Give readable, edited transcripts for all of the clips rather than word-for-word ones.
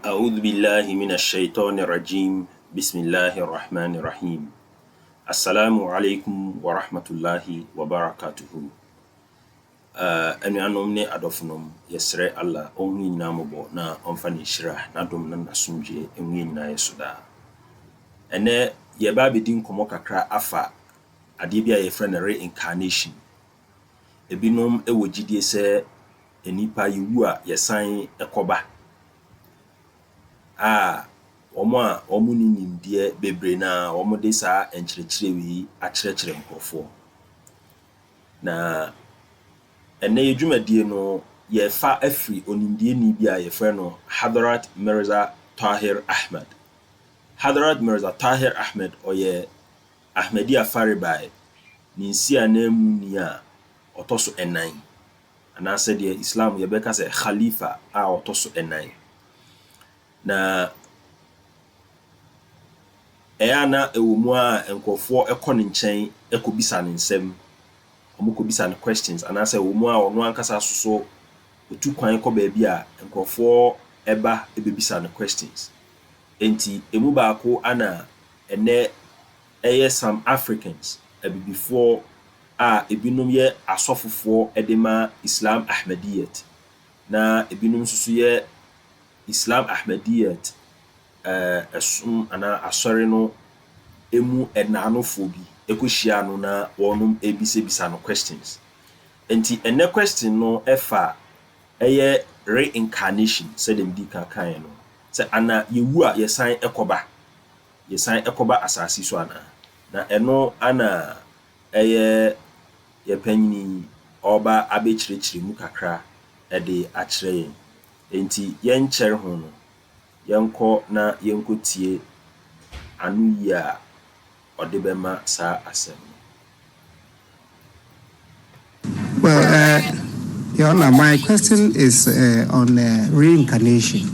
أعوذ بالله من الشيطان الرجيم بسم الله الرحمن الرحيم السلام عليكم ورحمة الله وبركاته أنو ne adofnom yesre Allah onwi nyina mobo na onfa ne hira na dom na nasumje enwi nyina yesoda ene yeba bedin komo kakra afa ade bia yefre na reincarnation ebinom ewogidie se enipa yewu a yesan ekoba omo ni nimdie bebre na omo de sa enkyerɛkyerɛ wi akyerɛkyerɛ nkɔfo na ene yedwumadie no yefa afri onimdie ni bia yefrɛ no Hadhrat Mirza Tahir Ahmed. Hadhrat Mirza Tahir Ahmed oye Ahmadiyya Faribai ni nsia na mu ni a otoso enan ana said the Islam yebeka se khalifa a otoso enan na na ewumu a enkofo ekɔ ne nkyɛn ekobisa ne nsɛm omukobisa ne questions ana say ewumu a ono ankasa soso otu kwan kɔ baabi a enkofo eba ebebisa ne questions enti emu baako ana ene some Africans before ebinom ye asofofo edema Islam Ahmadiyyat na ebinom susu ye Islam Ahmadiyyat asum ana asɔre no emu enanofo bi ekohia no na wonum ebisa no questions enti ene question no efa eye reincarnation said dem di kan no say ana yewu a yesan ekoba asasi so ana na eno ana eye yepanyini oba abekyerɛkyerɛ mu kakra ede akyerɛ enti yenkyere ho no yenko na yenkotie anu yi a ode bema sa asem. Well, Your Honor, my question is on reincarnation.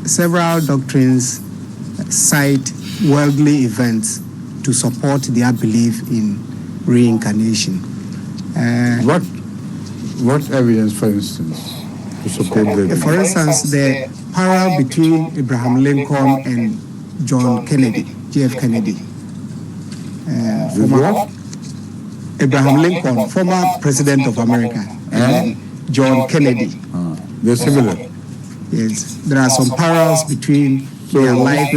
Several doctrines cite worldly events to support their belief in reincarnation. What evidence, for instance, to support that? For instance, the parallel between Abraham Lincoln and John Kennedy, JF Kennedy. Abraham Lincoln, former president of America, and John Kennedy. They're similar. Yes, there are some parallels between their life.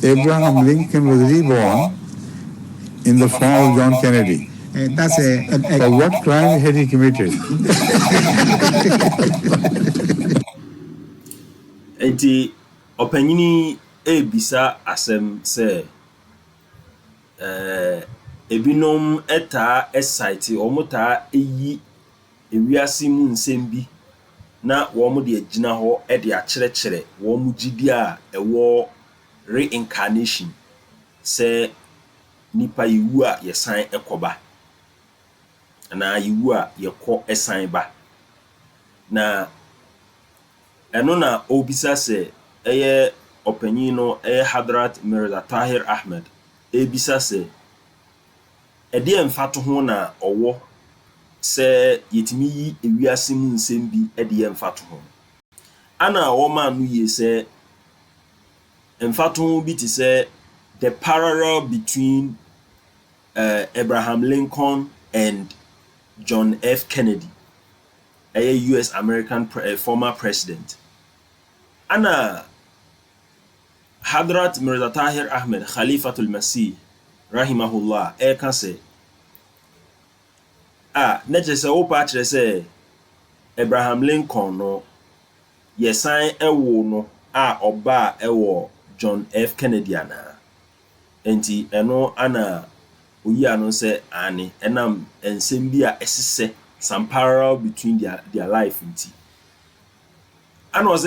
Abraham Lincoln was reborn in the form of John Kennedy. That's For what crime had he committed? Enti opanyini ebisa asem se ebinom eta esite omuta eyi ewiase mu nsem bi na wo de agina ho e de akyerɛkyerɛ wo mu gidi a ɛwɔ reincarnation se nipa yewu a yesan ekoba na yewu a yekɔ esan ba na eno na obisa se eye opanyin no Hadhrat Mirza Tahir Ahmed ebisa se ede emfato ho na owo se yetimi yi ewiase mu nsem bi ede emfato ho ana wo ma no ye se emfato ho bi ti se the parallel between Abraham Lincoln and John F. Kennedy, a US American former president. Ana Hadhrat Mirza Tahir Ahmed Khalifatul Masih rahimahullah can say neche se opa kyerɛ sɛ Abraham Lincoln no yesan ewo no oba ewo John F. Kennedy ana enti eno ana oyi ano say ani enam ensem bi a esese some parallel between their life nti ana was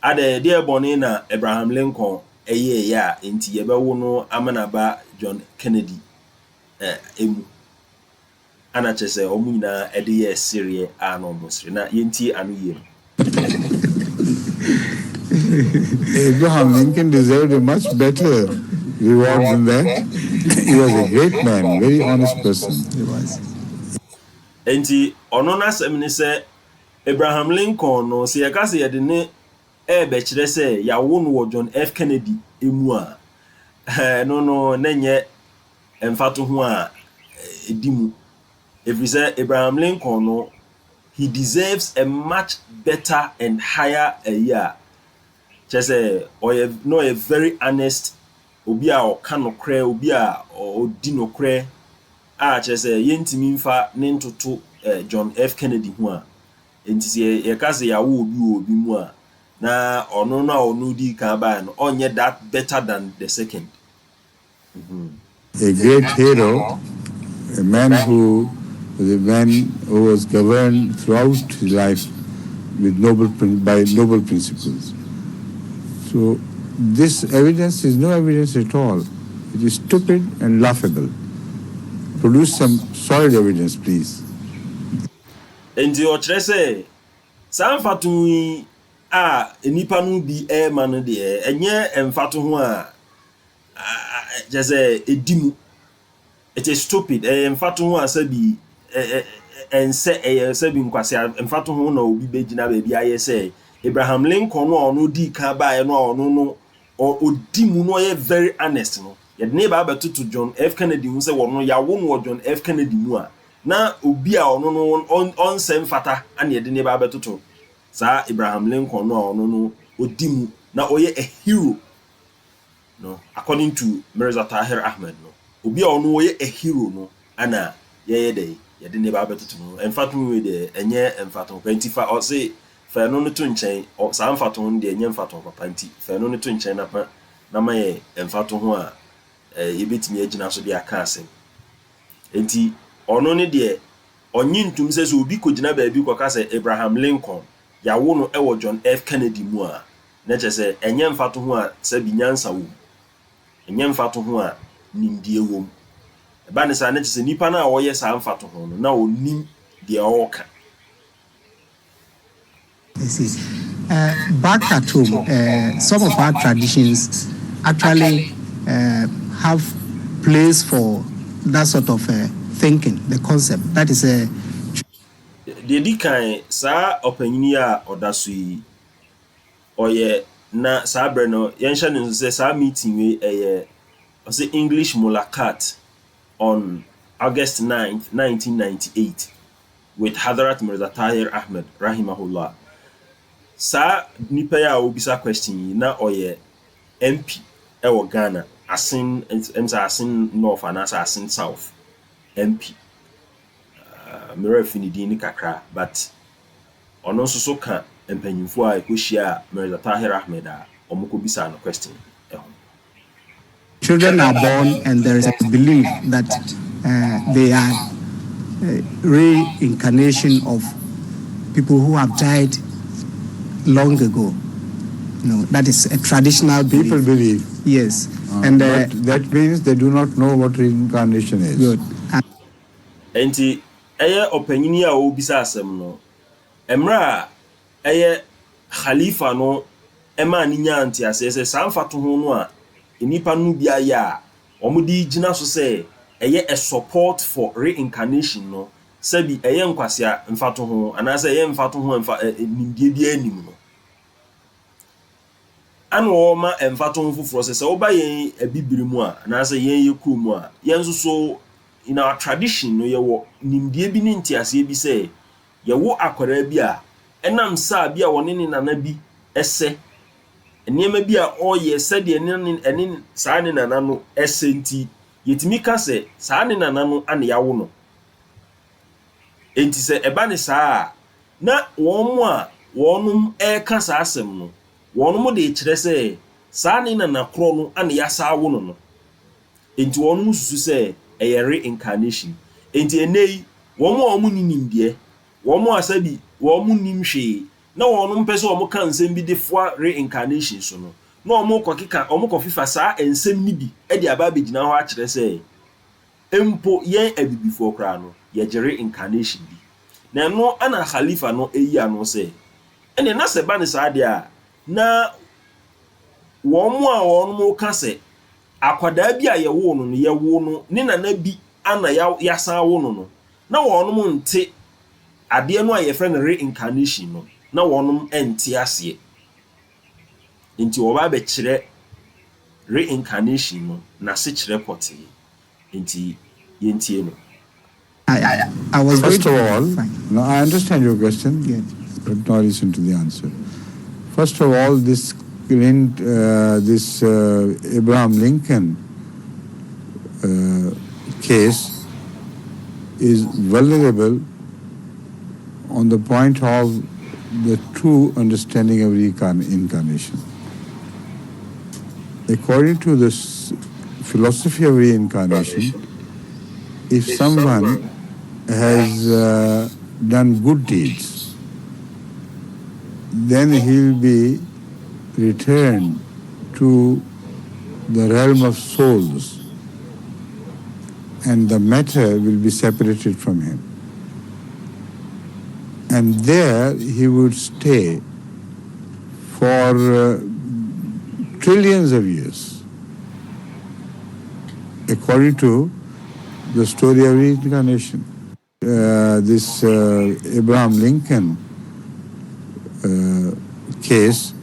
ade dear boni na Abraham Lincoln eye ya nti yebewo no amanaba John Kennedy emu ana chese omu nyina ede ye serie no mosre na yenti anu ye. Abraham Lincoln deserved a much better reward than that. He was a great man, very honest person. He was. Enti ono na sem ni se Abraham Lincoln no se yɛka se yɛde ne bɛkyerɛ sɛ yɛawo no wɔ John F. Kennedy emu a no na nyɛ mfato ho a edi mu. Ɛfiri sɛ Abraham Lincoln no, he deserves a much better and higher a year. Just no, a very honest obi a ɔka nokorɛ, obi a ɔdi nokorɛ a kyerɛ sɛ yɛntimi mfa ne ntoto John F. Kennedy ho a enti sɛ yɛka sɛ yɛawo obi wɔ obi mu a na ɔno na ɔno di kan ba no ɔnyɛ that better than the second. A great hero, a man who was governed throughout his life with by noble principles. So this evidence is no evidence at all. It is stupid and laughable. Produce some solid evidence, please. Enti ɔkyerɛ sɛ saa mfato yi a nipa no bi ma no deɛ ɛnyɛ mfato ho a just edimu. It is stupid. Mfato ho a sabi ense sabi nkwase mfato ho na obi begina ba bi aye say Abraham Lincoln no ono di kan ba no ono no odimu no ye very honest no. Ye ne ba beto to John F. Kennedy hu say wono ya wo no John F. Kennedy mu a na obi a ono no on sem fata ana ye de ne ba beto to sa Abraham Lincoln no ono no odimu na oye a hero. No, according to Mirza Tahir Ahmed, no, obi a ono oye a hero no, ana ye de ne ba beto no. Emfato we de enye emfato kwantifa o say fa no to nchen o sa emfato no de enye emfato papa nti fa no to nchen na pa na ma ye emfato ho a ye betimi agina so de aka asem. Enti ono ne de onyi ntum se so obi kogina ba bi kwa ka se Abraham Lincoln ya wo no e wo John F. Kennedy mu a na che se enye emfato ho a se bi nyansa wo enye mfato ho a nimdie wom eba ne sa na chese nipa na wo ye sa mfato ho no na onim de oka. Back at home, some of our traditions actually have place for that sort of thinking, the concept. That is a the dikan sa opanyini a odaso yi oye na sa bre no yensha ne say sa meeting we say English Mulakat on August 9th 1998 with Hadhrat Mirza Tahir Ahmed rahimahullah. Sa nipa ya obisa question na oye MP e wo Ghana asin North and asin South MP mirror finidi ni kakra but ono nso so ka empanyimfo a ekohia Mirza Tahir Ahmed a omko bisa no question. Children are born and there is a belief that they are reincarnation of people who have died long ago. No, that is a traditional belief. People believe. Yes. And that means they do not know what reincarnation is. Good. Enti eye opanyini a obisa asem no emra eye khalifa no ema ni nya anti asese samfato ho no a enipa no bia ya omudi gina so say eye a support for reincarnation no sabi eye nkwase mfato ho anase eye mfato ho nimdie bia anim no anwo ma mfato ho fufuro se oba yen abibiri mu a anase yen yekuru mu a yen so in our tradition no yewo nimdie bi ni ntiase bi say yewo akwara bi a enam sa bi a woni ni nana bi ese enema bi a oye sede ene saa ne nana no ese nti yetimi ka se saa ne nana no ane yawo no enti se eba ne saa na wonmo a wonum ka saa asem no wonum de kire se saa ne nana kro no ane yasa wo no enti wonum susu se a reincarnation enti enei womo nimdie womo asabi womo nimhwe na wonum pese womo kan nsem bi de foa reincarnation so no na womo kokeka womo kofifa saa ensem ni bi e de aba begina ho a kire se empo yen abibifo kra no ye gere reincarnation bi na no ana khalifa no eyi ano se ene na se ba ne saa de a na womo a wonum ka se akwada bi a yewo no yewo no ne nana bi ana ya san wo no na wonum nte adeɛ no a yɛfrɛ no reincarnation no na wɔnom ɛnte aseɛ nti wɔba bɛkyerɛ reincarnation no na se kyerɛ pɔtee nti yɛntie no. I was First of going to- all, Fine. no, I understand your question, Yes. but now listen to the answer. First of all, this Abraham Lincoln case is vulnerable on the point of the true understanding of reincarnation. According to this philosophy of reincarnation, if someone has done good deeds, then he'll be returned to the realm of souls, and the matter will be separated from him. And there he would stay for trillions of years, according to the story of reincarnation. This Abraham Lincoln case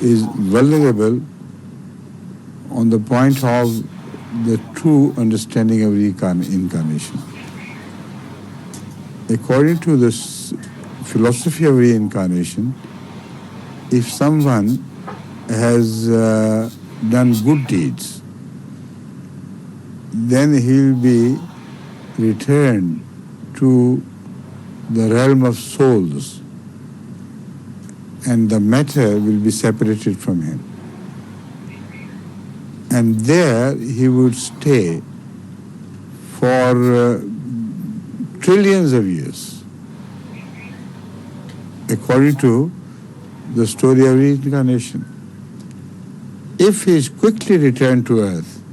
is vulnerable on the point of the true understanding of reincarnation. According to this philosophy of reincarnation, if someone has done good deeds, then he'll be returned to the realm of souls, and the matter will be separated from him. And there he would stay for trillions of years, according to the story of reincarnation. If he is quickly returned to earth,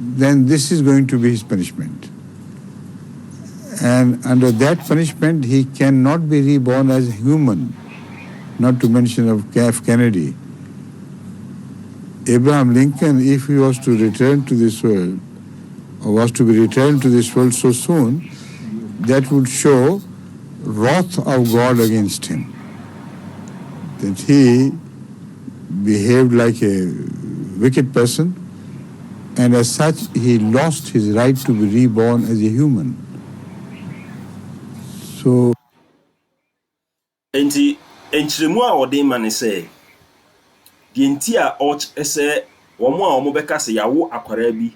then this is going to be his punishment. And under that punishment, he cannot be reborn as a human, not to mention of F. Kennedy. Abraham Lincoln, if he was to return to this world, or was to be returned to this world so soon, that would show wrath of God against him, that he behaved like a wicked person, and as such he lost his right to be reborn as a human. So nti enkyeremu a wɔde ma ne sɛ deɛ nti a ɛsɛ wɔn a wɔn bɛka sɛ yawo akwara bi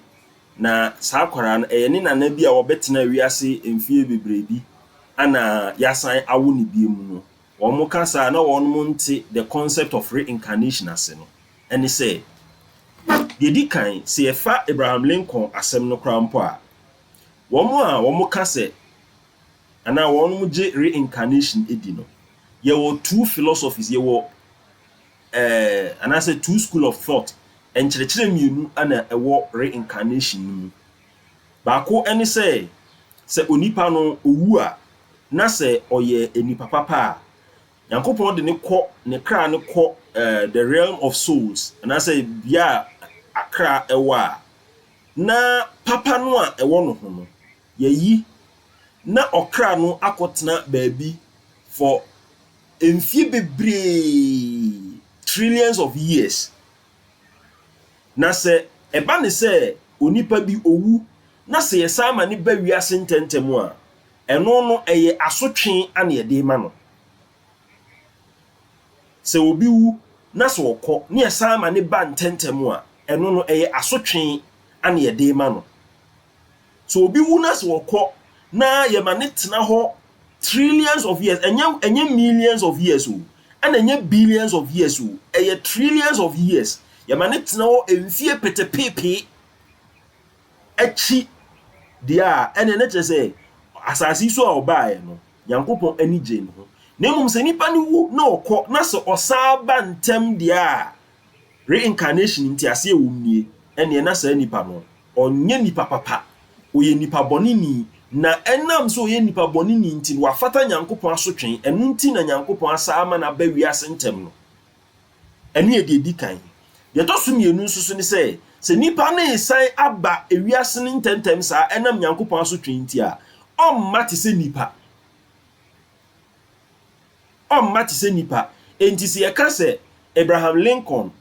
na saa akwara no ɛyɛ ne nana bi a wɔbɛtena wiase mfie bebree bi ana yasan awo ne bi mu no wɔn ka saa na wɔn nte the concept of reincarnation ase no ɛne sɛ deɛ di kan sɛ yɛfa Abraham Lincoln asɛm no koraa mpo a wɔn ka sɛ ana wɔn gye reincarnation edi no yɛwɔ two philosophies yɛwɔ anaasɛ two school of thought nkyerɛkyerɛ mmienu ana ɛwɔ reincarnation no mu baako ɛne sɛ onipa no owu a na sɛ ɔyɛ enipa papa a Nyankopɔn de ne kɔ ne kra ne kɔ the realm of souls anaasɛ bia akra ɛwɔ a na papa no a ɛwɔ no ho no yɛyi na ɔkra no akɔtena baabi for mfie bebree trillions of years na sɛ ɛba ne sɛ onipa bi owu na sɛ yɛsan ma ne ba wiase ntɛntɛm a ɛno no ɛyɛ asotwe ana yɛde ma no sɛ obi wu na sɛ ɔkɔ ne yɛsan ma ne ba ntɛntɛm a ɛno no ɛyɛ asotwe ana yɛde ma no so obi wu na sɛ ɔkɔ na yɛma ne tena hɔ trillions of years ɛnyɛ millions of years o ɛna ɛnyɛ billions of years o ɛyɛ trillions of years yɛma ne tena hɔ mfie petepepe akyi deɛ a ɛna ne kyerɛ sɛ asase so a ɔbaeɛ no Nyankopɔn ani gye ne ho na mmom sɛ nipa ne wu na ɔkɔ na sɛ ɔsan ba ntɛm deɛ a reincarnation nti ase ɛwɔ mu nie ɛne na saa nipa no ɔnyɛ nipa papa ɔyɛ nipa bɔneni na ɛnam so ɔyɛ nipa bɔneni nti wafata Nyankopɔn asotwe ɛno nti na Nyankopɔn asa ama na ba wiase ntɛm no ɛno yɛ deɛ di kan deɛ tɔ so mmienu nso so ne sɛ nipa no esan aba ewiase ne ntɛntɛm saa ɛnam Nyankopɔn asotwe nti a ɔmma te sɛ nipa ɔmma te sɛ nipa enti sɛ yɛka sɛ Abraham Lincoln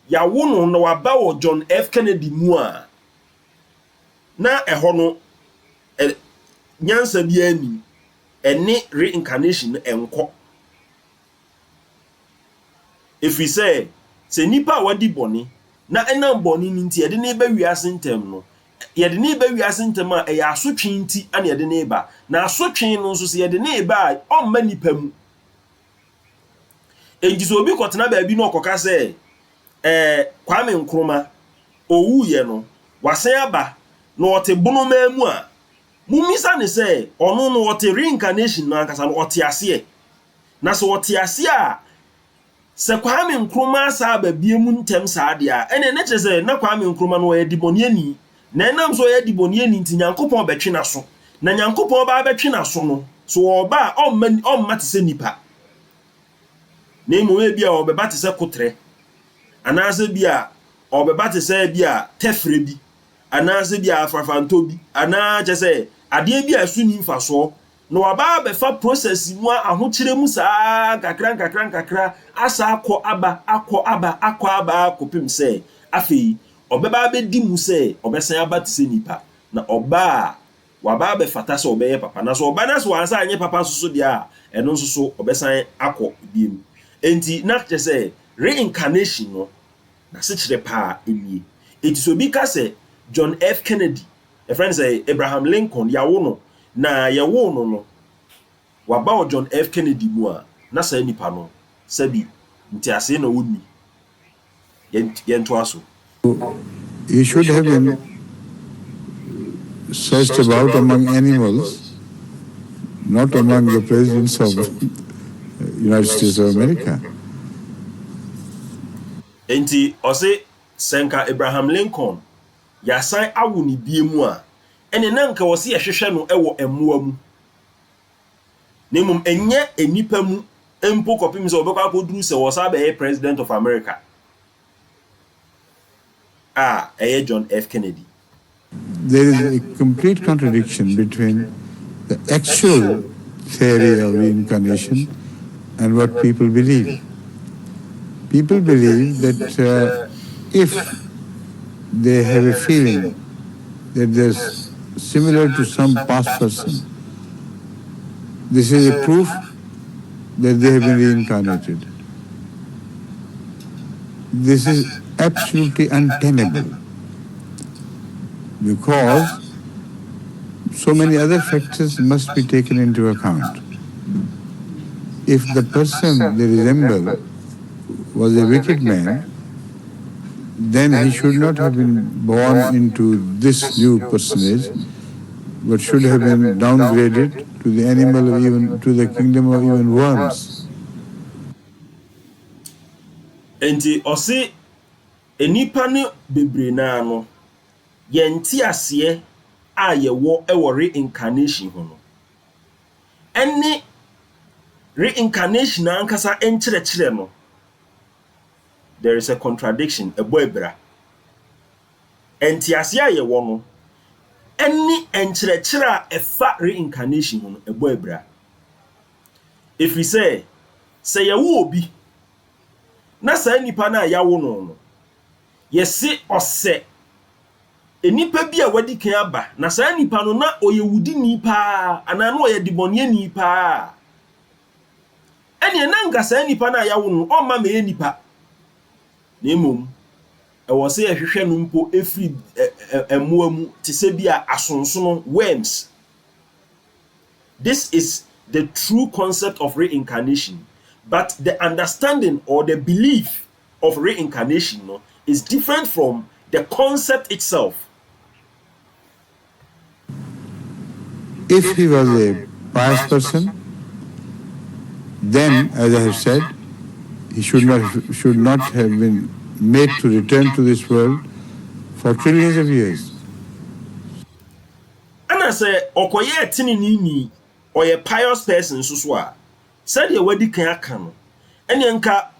yawo no na waba wɔ John F Kennedy mu a na ɛhɔ no nyansa bi ani ɛne reincarnation ɛnkɔ efiri sɛ nipa a wadi bɔne na ɛnam bɔne no nti yɛde ne ba wiase ntɛm no yɛde ne ba wiase ntɛm a ɛyɛ asotwe nti ana yɛde ne ba na asotwe no nso sɛ yɛde ne ba a ɔmma nipa mu enti sɛ obi kɔtena baabi na ɔkɔka sɛ Kwame Nkrumah owuye no wasan aba na ɔte bonoma mu a mumisa ne sɛ ɔno no ɔte reincarnation na ankasa no ɔte ase na sɛ ɔte ase a sɛ Kwame Nkrumah saa ba bie mu ntem saa de a ɛne ne kyerɛ sɛ na Kwame Nkrumah no ɔyɛ diboniani na ɛnam so ɔyɛ diboniani nti Nyankopɔn bɛtwe na so na Nyankopɔn ba bɛtwe na so no so ɔba a ɔmma te sɛ nipa na emu e bia ɔbɛba te sɛ kotrɛ anaasɛ bia ɔbɛba te sɛ bia tɛfrɛ bi anaasɛ bia afrafanto bi anaa kyɛ sɛ adeɛ bi a ɛso ni mfasoɔ na waba bɛfa process mu ahokyerɛ mu saa kakra asa akɔ aba kopim sɛ afei ɔbɛba bɛdi mu sɛ ɔbɛsan aba te sɛ nipa na ɔba waba bɛfata sɛ ɔbɛyɛ papa na so ɔba na so wansa anyɛ papa so deɛ a ɛno nso so ɔbɛsan akɔ biem enti na kyɛ sɛ reincarnation no na se kyerɛ pa enie enti so bi ka sɛ John F Kennedy a friend say Abraham Lincoln yawo no na yawo no waba o John F Kennedy mu a na sa nipa no sabi nti ase na woni yento aso. He should have been searched about among animals, not among the presidents of United States of America. Enti ose senka Abraham Lincoln yasan awo ni bie mu a ene na nka wose yehwehwe no ewo emmoa mu nemum enye enipa mu empo kopim se obekwa koduru se wosa be president of America John F Kennedy. There is a complete contradiction between the actual theory of reincarnation and what people believe. People believe that if they have a feeling that there's similar to some past person, this is a proof that they have been reincarnated. This is absolutely untenable because so many other factors must be taken into account. If the person they resemble was a wicked man, then he should not have been born into this new personage, but should have been downgraded to the animal or even to the kingdom of even worms. Enti osi enipa ne bebre na no yenti ase a yewo ewo reincarnation ho no ene reincarnation ankasa enkyerɛkyerɛ no there is a contradiction ebo ebra enti ase a yewo no ene enkyerɛkyerɛ a efa reincarnation ho no ebo ebra if we say yewo obi na sa nipa na yawo no yesi ose enipa bi a wadi kan aba na sa nipa no na oyewudi nipa ana na oyedibonye nipa ene na nga sa nipa na yawo no o ma me nipa na emom e wo se ehwehwe no mpo efri emmoa mu te se bi a asonsono worms. This is the true concept of reincarnation, but the understanding or the belief of reincarnation no is different from the concept itself. If he was a pious person, then, as I have said, he should not have been made to return to this world for trillions of years. And I say, okoye tinini or a pious person suswa said ye wadi kan aka no ene nka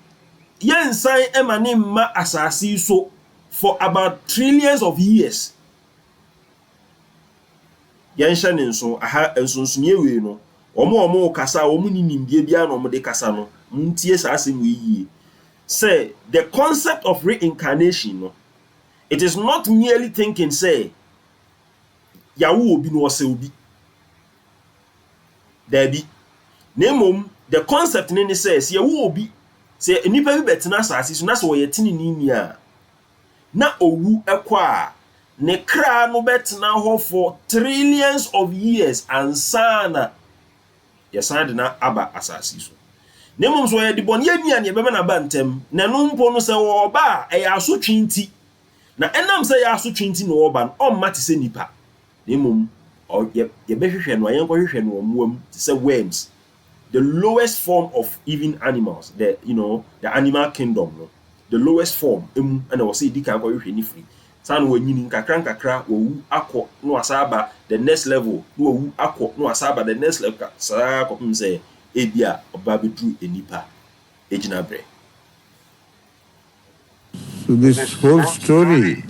yensan emane ma asasi so for about trillions of years. Yensha nenso aha ensonsunye we no Omo kasa omo ni nimdie bia no omo de kasa no muntie saa asem yi. Say the concept of reincarnation no, it is not merely thinking say yawo obi no ose obi. There be nemom the concept ne says yawo obi say nipa bi betena asase so na so ye tinini ni a na owu ekwa ne kra no betena ho for trillions of years ansana yesan de na aba asase so. Nemom so ye de bone ania ne bebe na ba ntem na no mpo no se wo ba e ya so twinti na enam se ya so twinti no wo ba no o mate se nipa. Nemom o ye behwehwe no ayen ko hwehwe no omuam te se worms, the lowest form of even animals, the animal kingdom no, the lowest form and I was say dika ko hwehwe ni free san wo nyini nkakra wo akọ no asaba the next level no wo akọ no asaba the next level sa ko say ebia oba bedru enipa ejina bre. So this whole story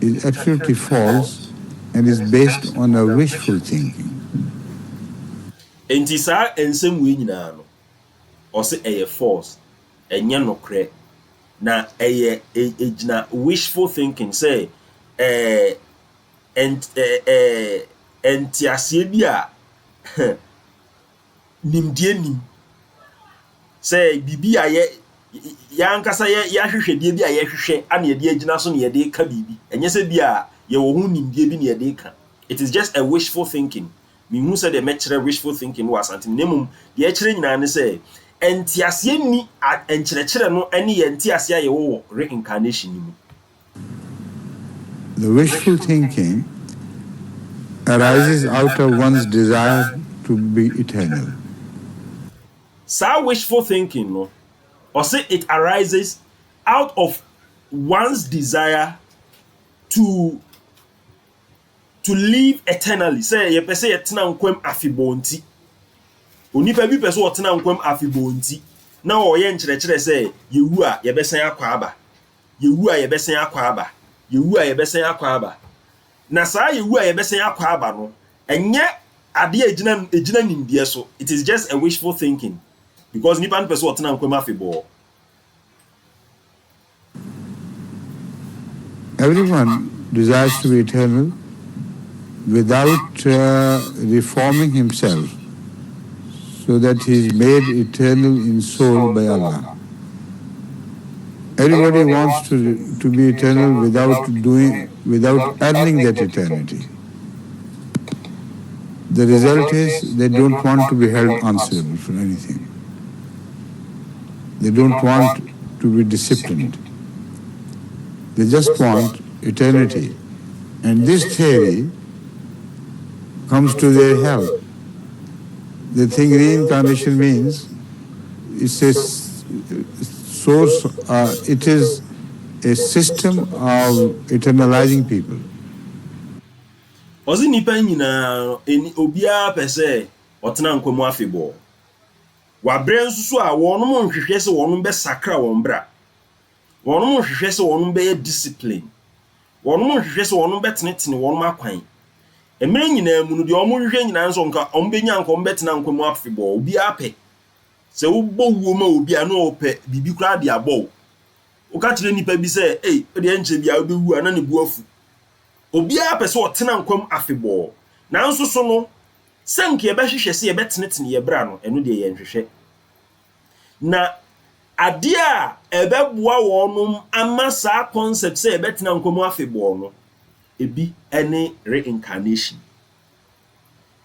is absolutely false and is based on a wishful thinking. Enti sa ensem we nyina no o se eye false enye nokre na eye ejina wishful thinking say entiasie bi a nimdie nim say bibi a ye yankasa ya hwehwedie bi a ye hwehwe ana ye de agina so na ye de ka bibi enye se bi a ye wo hu nimdie bi na ye de ka. It is just a wishful thinking. Me hu say the metre wishful thinking was something nemum de e kire nyina ne say entiasie ni enkyerɛkyerɛ no ani ye entiasie ye wo reincarnation ni mu. The wishful thinking arises out of one's desire to be eternal. So wishful thinking no, or say it arises out of one's desire to live eternally. Say ye pese ye tena nkwam afibonti. Onipa bi pese o tena nkwam afibonti. Na o ye nkyerɛkyerɛ say yewu a ye besan akwa aba. Yewu a ye besan akwa aba. Yewu a ye besan akwa aba. Na saa yewu a ye besan akwa aba no, enye ade ejina nimdie so. It is just a wishful thinking. Because nipa no pese o tena nkwam afibo. Everyone desires to be eternal without reforming himself so that he is made eternal in soul by Allah. Everybody wants to be eternal without earning that eternity. The result is they don't want to be held answerable for anything. They don't want to be disciplined. They just want eternity. And this theory comes to their help. They think reincarnation means it's a source, it is a system of eternalizing people. Ozi nipa nyina obia pese otena nkwam afibo. Wa bre nsusu a wonum nhwehwe se wonum be sakra won bra. Wonum nhwehwe se wonum be discipline. Wonum nhwehwe se wonum be tenetene wonum akwan. Emre nyina mu no de omo nhwehwe nyina nso nka ombenya nka ombetena nkwam afibo obia pe. Se wo bo wuo ma obia no ope bibi kura de abo. O ka kire nipa bi se de enche bia obewu ana ne bu afu. Obia pese o tena nkwam afebo na nso so no senke ye behwehwe se ye betenetene ye bra no eno de ye nhwehwe na ade a ebeboa wonum ama sa concept se ye betena nkwam afebo no ebi ene reincarnation.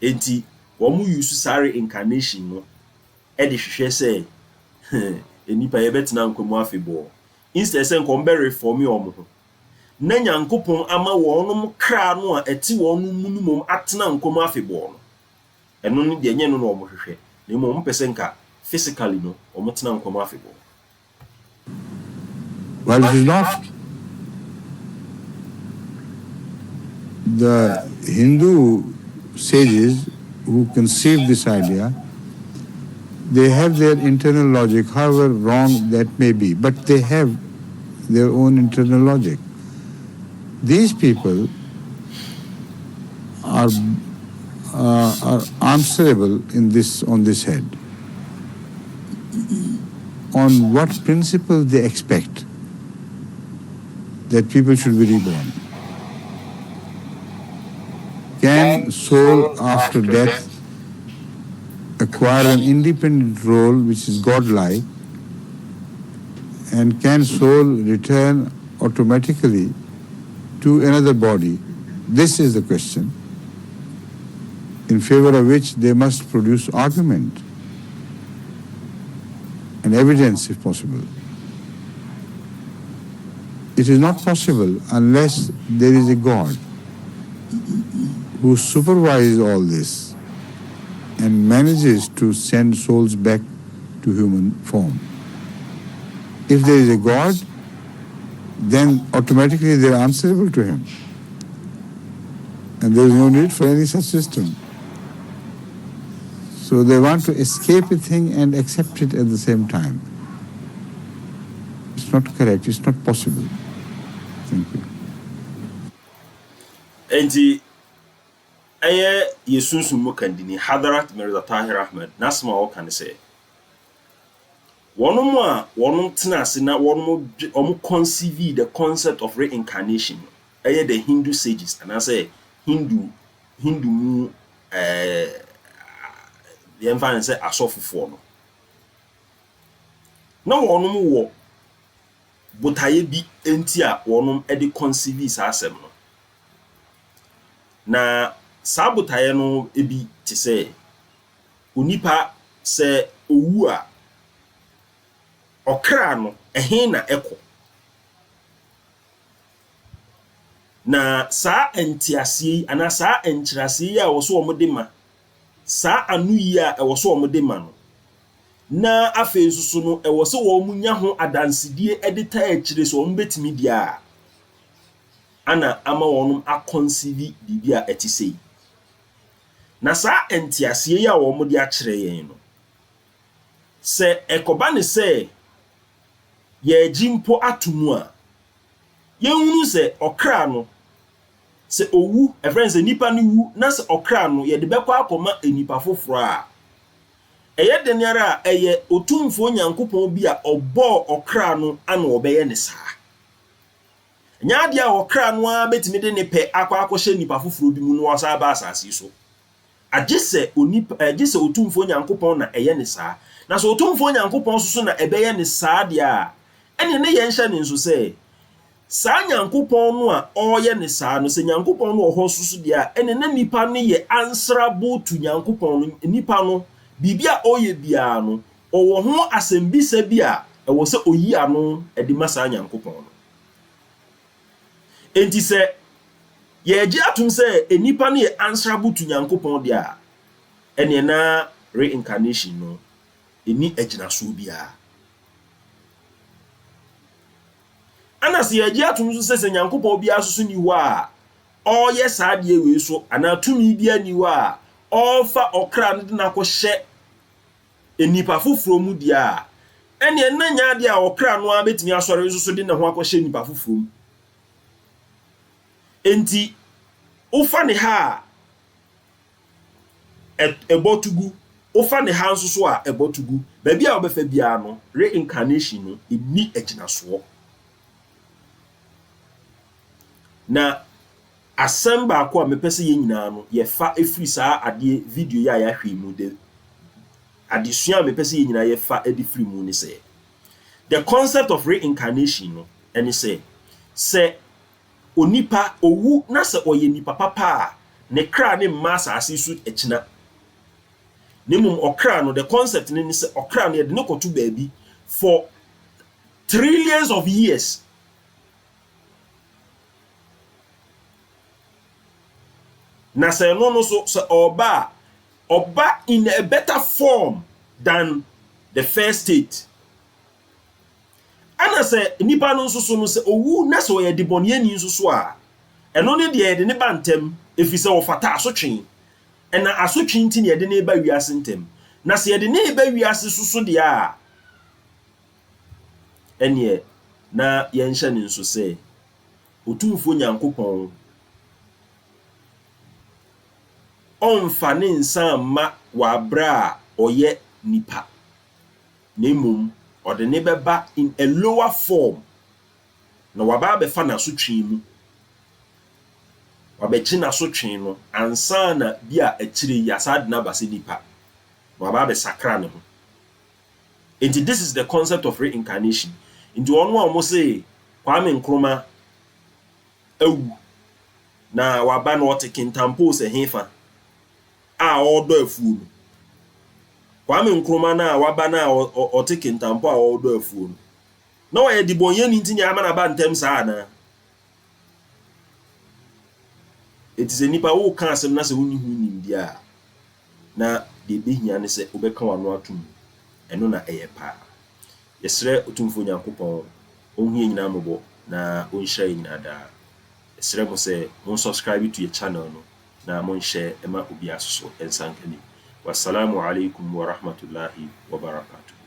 Enti wo mu use sa reincarnation no e de hwehwe se enipa ye betena nkwam afebo instead se nkom be reform ye omo ho na nyankopon ama wonum kra no a eti wonum munumum atena nkom afebo no eno ne de enye no no omohwehwe na mo mpese nka physically no omotena nkom afebo. Well, it is not the Hindu sages who conceived this idea. They have their internal logic, however wrong that may be, but they have their own internal logic. These people are are answerable on this head. On what principle they expect that people should be reborn? Can soul after death acquire an independent role which is godlike? And can soul return automatically to another body? This is the question, in favor of which they must produce argument and evidence if possible. It is not possible unless there is a God who supervises all this and manages to send souls back to human form. If there is a God, then automatically they are answerable to him. And there is no need for any such system. So they want to escape a thing and accept it at the same time. It's not correct, it's not possible. Thank you. Enti yesunsun mu kandini Hadarat Mirza Tahir Ahmed nasma o kan say One tenase na one conceive the concept of reincarnation. The Hindu sages and I say Hindu mu the emphasis say asofufo no. Na one mu wo botaye bi enti a one e conceive sa asem no. Na sa botaye no ebi te say onipa se owu a okra no ehe na eko na saa entiase ana saa enkyirase a wo so omode ma saa anu yi a wo so omode ma no na afi nsusu no wo so wo munya ho adansedie edita akire so ombetimi dia ana ama wonum akonceive bibia etisei na saa entiase a wo mode a kire yen no se ekoba ne se ye jimpo atumu a yenhunu se okra no se owu e friends nipa no wu na se okra no ye de bekwa akoma enipa foforo a eye deniara a eye otumfo nyankopon bi a obo okra no ana obeye ne saa nyaade a okra no a betimi de ne pe akwa akoshe nipa foforo bi mu no wasa ba asase so agese otumfo nyankopon na eye ne saa na so otumfo nyankopon so na ebeye ne saa de a ene ne yenhye ne nso se saa nyankopon no a oye ne saa no se nyankopon no oho susu de a ene na nipa ne ye answerable to nyankopon no nipa no bibia oye bia no owo ho asembisa bi a ewo se oyi ano edi masa nyankopon no enti se ye gi atum se enipa ne ye answerable to nyankopon de a ene na reincarnation no eni agina so bia anas ye gi atum so se nyankopon bia so ni wo a oye saa de we so ana tumi bia ni wo a ofa okra no de na ko hye enipa foforo mu dia a ene na nya de a okra no a betimi asore so de na ho akɔhye enipa foforo mu enti ufa ne ha ebotugu ufa ne ha nso so a ebotugu ba bia obefa bia no reincarnation no eni agina so na asamba ko a mepese ye nyina no ye fa efri saa ade video ya ya hwe mu de adesua mepese ye nyina ye fa edi free mu ni say the concept of reincarnation no any say onipa owu na se oye nipa papa ne kra ne massa asisu echina nemum okra no the concept ni say okra no ye de no kotu baabi for trillions of years na se no so oba in a better form than the first state. Ana se nipa no so no se owu na se oye debonye ni so a eno ne de de ne bantem efise wo fata asotwen ena asotwen ti ne de ne ba wiase ntem na se de ne ba wiase so de a enye na ye nhye ne nso se otumfo nyankopon ɔmfa ne nsa ma wabra ɔyɛ nipa na mmom ɔde ne bɛba in a lower form na waba abɛfa n'asotwe mu wabɛgye n'asotwe no ansa na bi a akyire yi asa de n'aba sɛ nipa na waba abɛsakra ne ho. Nti this is the concept of reincarnation. Nti ɔno a ɔmo se Kwame Nkrumah awu na waba na ɔte kintampo sɛ hefa a ɔdɔ afuo no. Kwame Nkrumah na waba na ɔte kintampo a ɔdɔ afuo no. Na ɔyɛ dibɔnyɛ nti nya ama na ba ntɛm saa na. It is a nipa wo ka asɛm na sɛ wonni hu nimdia na de behia ne sɛ wobɛka wano atum ɛno na ɛyɛ pa. Yɛsrɛ otumfo Nyankopɔn ɔnhie nyina mmɔbɔ na ɔnhyira nyina daa. Yɛsrɛ mo sɛ mon subscribe to your channel no na mon share ɛma obi asoso ɛnsankani. Wassalamu alaikum wa rahmatullahi wa barakatuh.